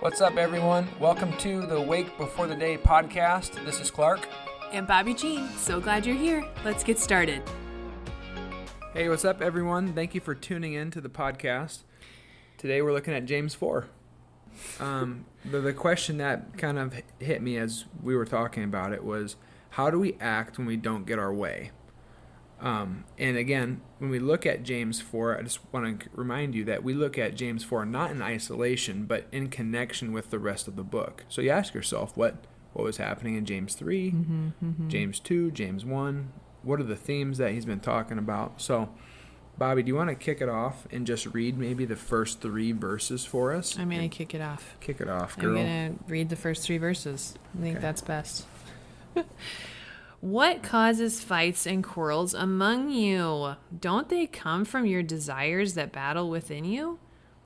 What's up, everyone? Welcome to the Wake Before the Day podcast. This is Clark. And Bobby Jean. So glad you're here. Let's get started. Hey, what's up, everyone? Thank you for tuning in to the podcast. Today we're looking at James 4. The question that kind of hit me as we were talking about it was, how do we act when we don't get our way? And again, when we look at James 4, I just want to remind you that we look at James 4 not in isolation, but in connection with the rest of the book. So you ask yourself, what was happening in James 3, James 2, James 1? What are the themes that he's been talking about? So, Bobby, do you want to kick it off and just read maybe the first 3 verses for us? I'm going to kick it off. Kick it off, girl. I'm going to read the first 3 verses. I think that's best. What causes fights and quarrels among you? Don't they come from your desires that battle within you?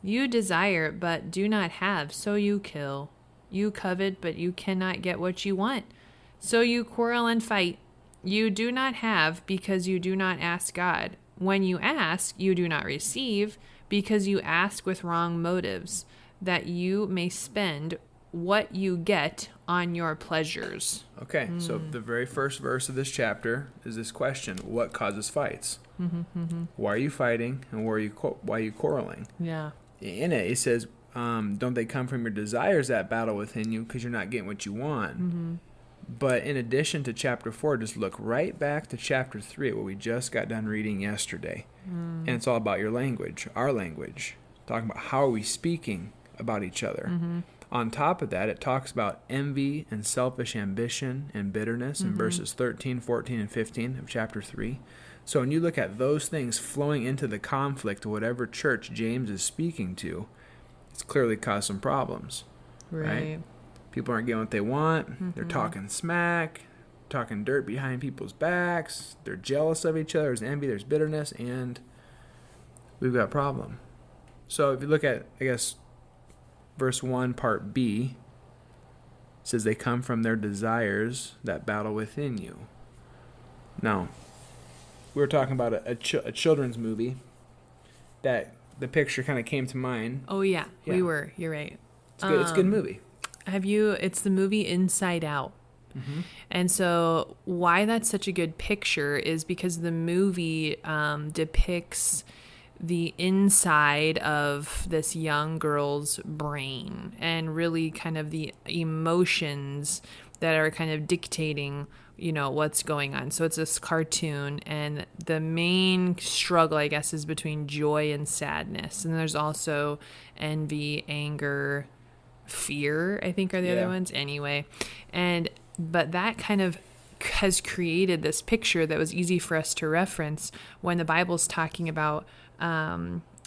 You desire, but do not have, so you kill. You covet, but you cannot get what you want, so you quarrel and fight. You do not have because you do not ask God. When you ask, you do not receive because you ask with wrong motives, that you may spend what you get on your pleasures. Okay, so the very first verse of this chapter is this question: what causes fights? Why are you fighting, and why are you quarreling? Yeah. In it says, don't they come from your desires that battle within you because you're not getting what you want? But in addition to chapter 4, just look right back to chapter 3, what we just got done reading yesterday. And it's all about your language, our language, talking about how are we speaking about each other. On top of that, it talks about envy and selfish ambition and bitterness in verses 13, 14, and 15 of chapter 3. So when you look at those things flowing into the conflict of whatever church James is speaking to, it's clearly caused some problems. Right? People aren't getting what they want. They're talking smack, talking dirt behind people's backs. They're jealous of each other. There's envy, there's bitterness, and we've got a problem. So if you look at, I guess, verse 1, part B, says they come from their desires that battle within you. Now, we were talking about a children's movie that the picture kind of came to mind. Oh, yeah. We were. You're right. It's good. It's a good movie. It's the movie Inside Out. And so why that's such a good picture is because the movie depicts the inside of this young girl's brain and really kind of the emotions that are kind of dictating, what's going on. So it's this cartoon, and the main struggle, I guess, is between joy and sadness. And there's also envy, anger, fear, I think, are the other ones. Anyway, but that kind of has created this picture that was easy for us to reference when the Bible's talking about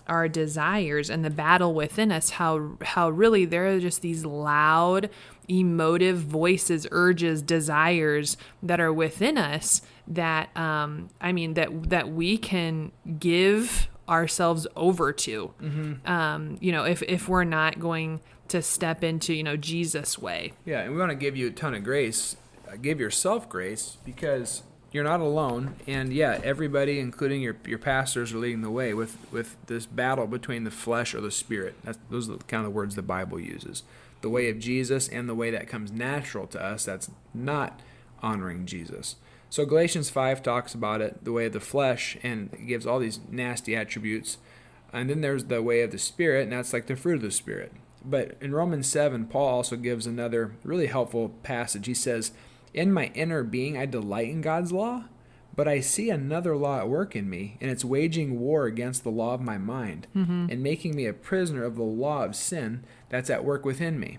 our desires and the battle within us, how really there are just these loud, emotive voices, urges, desires that are within us that, that we can give ourselves over to, if we're not going to step into, Jesus' way. Yeah, and we want to give you a ton of grace. Give yourself grace because you're not alone. And yeah, everybody, including your pastors, are leading the way with this battle between the flesh or the spirit. Those are the kind of words the Bible uses. The way of Jesus and the way that comes natural to us that's not honoring Jesus. So Galatians 5 talks about it, the way of the flesh, and it gives all these nasty attributes. And then there's the way of the Spirit, and that's like the fruit of the Spirit. But in Romans 7, Paul also gives another really helpful passage. He says, in my inner being, I delight in God's law, but I see another law at work in me, and it's waging war against the law of my mind and making me a prisoner of the law of sin that's at work within me.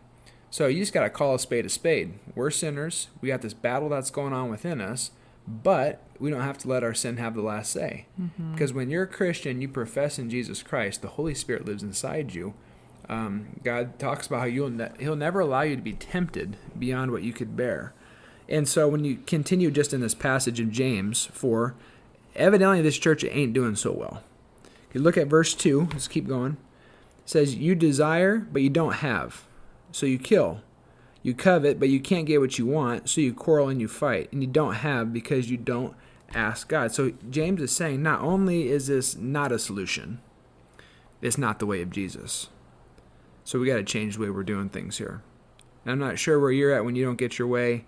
So you just got to call a spade a spade. We're sinners. We got this battle that's going on within us, but we don't have to let our sin have the last say. Because when you're a Christian, you profess in Jesus Christ, the Holy Spirit lives inside you. God talks about how He'll never allow you to be tempted beyond what you could bear. And so when you continue just in this passage in James 4, evidently this church ain't doing so well. You look at verse 2, let's keep going. It says, you desire, but you don't have, so you kill. You covet, but you can't get what you want, so you quarrel and you fight. And you don't have because you don't ask God. So James is saying not only is this not a solution, it's not the way of Jesus. So we got to change the way we're doing things here. And I'm not sure where you're at when you don't get your way.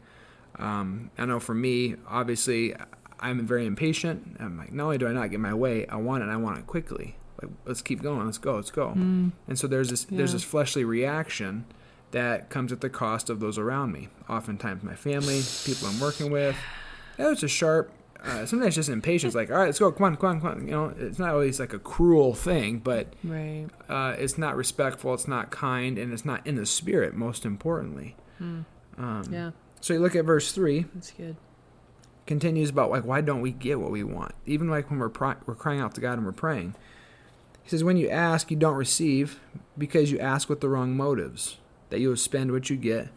I know for me, obviously, I'm very impatient. I'm like, not only do I not get my way, I want it, and I want it quickly. Like, let's keep going, let's go. And so there's this fleshly reaction that comes at the cost of those around me. Oftentimes my family, people I'm working with. It's a sharp, sometimes just impatience, like, all right, let's go, come on. You know, it's not always like a cruel thing, but Right. It's not respectful, it's not kind, and it's not in the spirit, most importantly. Yeah, So you look at verse 3, that's good. continues about, like, why don't we get what we want? Even like when we're crying out to God and we're praying. He says, when you ask, you don't receive because you ask with the wrong motives, that you will spend what you get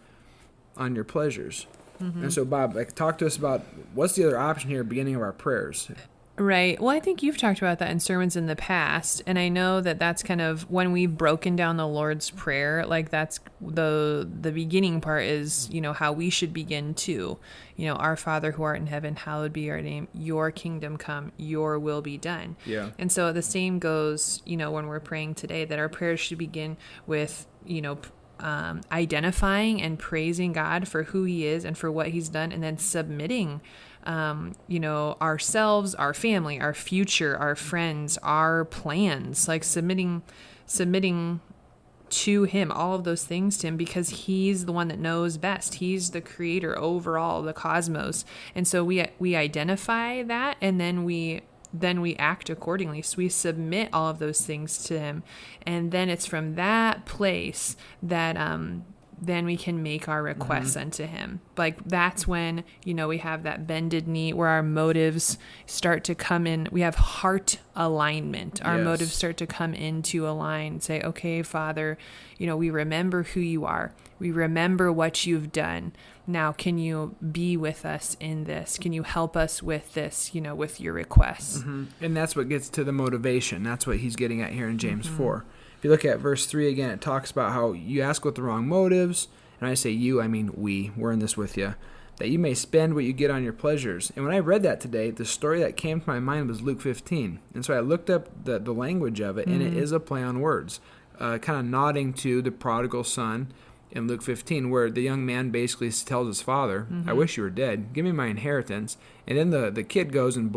on your pleasures. And so, Bob, like, talk to us about what's the other option here, beginning of our prayers. Right. Well, I think you've talked about that in sermons in the past, and I know that that's kind of when we've broken down the Lord's Prayer. Like, that's the beginning part is, you know, how we should begin too. You know, our Father who art in heaven, hallowed be your name. Your kingdom come. Your will be done. Yeah. And so the same goes, you know, when we're praying today, that our prayers should begin with, you know, identifying and praising God for who He is and for what He's done, and then submitting, you know, ourselves, our family, our future, our friends, our plans, like submitting to Him, all of those things to Him, because He's the one that knows best. He's the creator over all the cosmos, and so we identify that, and then we act accordingly. So we submit all of those things to Him. And then it's from that place that then we can make our requests unto Him. Like, that's when, you know, we have that bended knee where our motives start to come in. We have heart alignment. Our motives start to come into a line and say, okay, Father, you know, we remember who You are. We remember what You've done. Now, can You be with us in this? Can You help us with this, you know, with Your requests? And that's what gets to the motivation. That's what he's getting at here in James 4. If you look at verse 3 again, it talks about how you ask with the wrong motives. And I say you, I mean we. We're in this with you. That you may spend what you get on your pleasures. And when I read that today, the story that came to my mind was Luke 15. And so I looked up the language of it, and it is a play on words, kind of nodding to the prodigal son in Luke 15, where the young man basically tells his father, I wish you were dead. Give me my inheritance. And then the kid goes and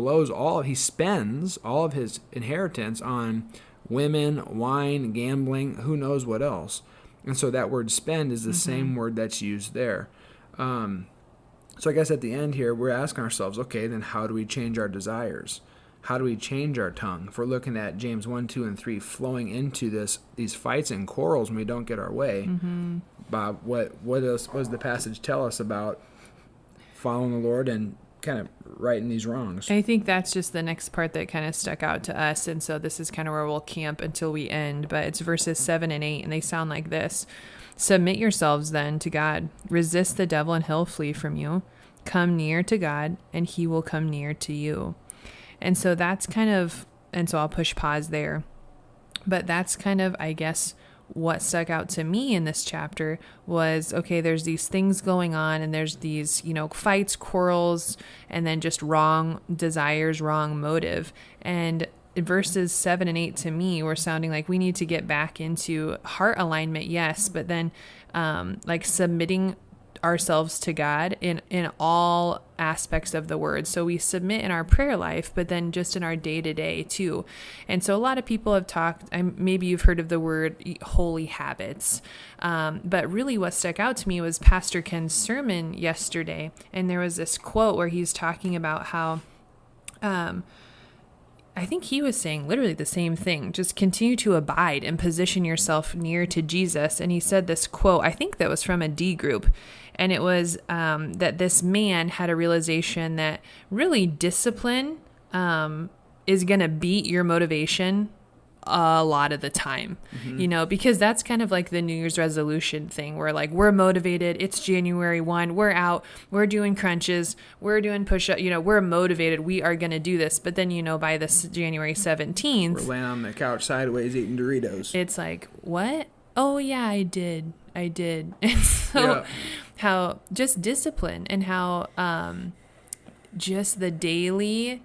he spends all of his inheritance on women, wine, gambling, who knows what else. And so that word spend is the same word that's used there. So I guess at the end here, we're asking ourselves, okay, then how do we change our desires? How do we change our tongue? If we're looking at James 1, 2, and 3 flowing into these fights and quarrels when we don't get our way, Bob, what else does the passage tell us about following the Lord and kind of righting these wrongs? I think that's just the next part that kind of stuck out to us. And so this is kind of where we'll camp until we end. But it's verses 7 and 8, and they sound like this. Submit yourselves then to God. Resist the devil, and he'll flee from you. Come near to God, and He will come near to you. And so that's kind of, and so I'll push pause there. But that's kind of, I guess, what stuck out to me in this chapter was, okay, there's these things going on, and there's these, you know, fights, quarrels, and then just wrong desires, wrong motive. And verses 7 and 8 to me were sounding like we need to get back into heart alignment, yes, but then like submitting ourselves to God in all aspects of the word. So we submit in our prayer life, but then just in our day-to-day too. And so a lot of people have talked, maybe you've heard of the word holy habits, but really what stuck out to me was Pastor Ken's sermon yesterday. And there was this quote where he's talking about how I think he was saying literally the same thing. Just continue to abide and position yourself near to Jesus. And he said this quote, I think that was from a D group. And it was that this man had a realization that really discipline is going to beat your motivation a lot of the time, you know, because that's kind of like the New Year's resolution thing where like we're motivated. It's January 1. We're out. We're doing crunches. We're doing push-up. You know, we're motivated. We are going to do this. But then, you know, by this January 17th, we're laying on the couch sideways eating Doritos. It's like, what? Oh, yeah, I did. And so how just discipline and how just the daily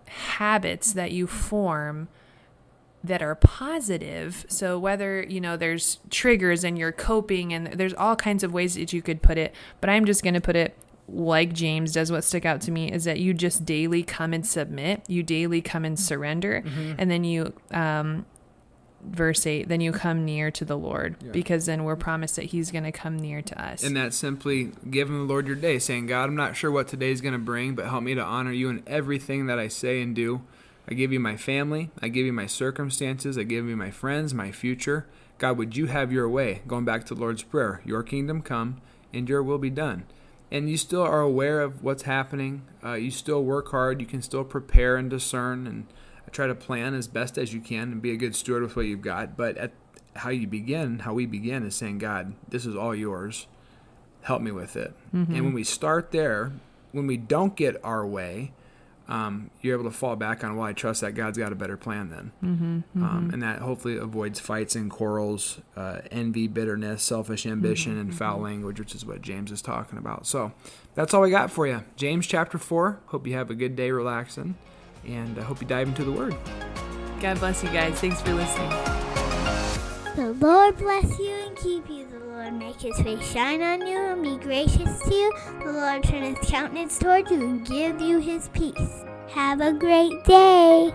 habits that you form that are positive. So whether, there's triggers and you're coping, and there's all kinds of ways that you could put it, but I'm just going to put it like James does. What stuck out to me is that you just daily come and submit, you daily come and surrender, and then you, verse 8, then you come near to the Lord, because then we're promised that he's going to come near to us. And that's simply giving the Lord your day, saying, God, I'm not sure what today's going to bring, but help me to honor you in everything that I say and do. I give you my family. I give you my circumstances. I give you my friends, my future. God, would you have your way? Going back to the Lord's Prayer, your kingdom come and your will be done. And you still are aware of what's happening. You still work hard. You can still prepare and discern and try to plan as best as you can and be a good steward with what you've got. But how we begin is saying, God, this is all yours. Help me with it. And when we start there, when we don't get our way, you're able to fall back on, well, I trust that God's got a better plan then. And that hopefully avoids fights and quarrels, envy, bitterness, selfish ambition, and foul language, which is what James is talking about. So that's all we got for you. James chapter 4. Hope you have a good day relaxing, and I hope you dive into the Word. God bless you guys. Thanks for listening. The Lord bless you and keep you. The Lord make his face shine on you and be gracious to you. The Lord turn his countenance toward you and give you his peace. Have a great day.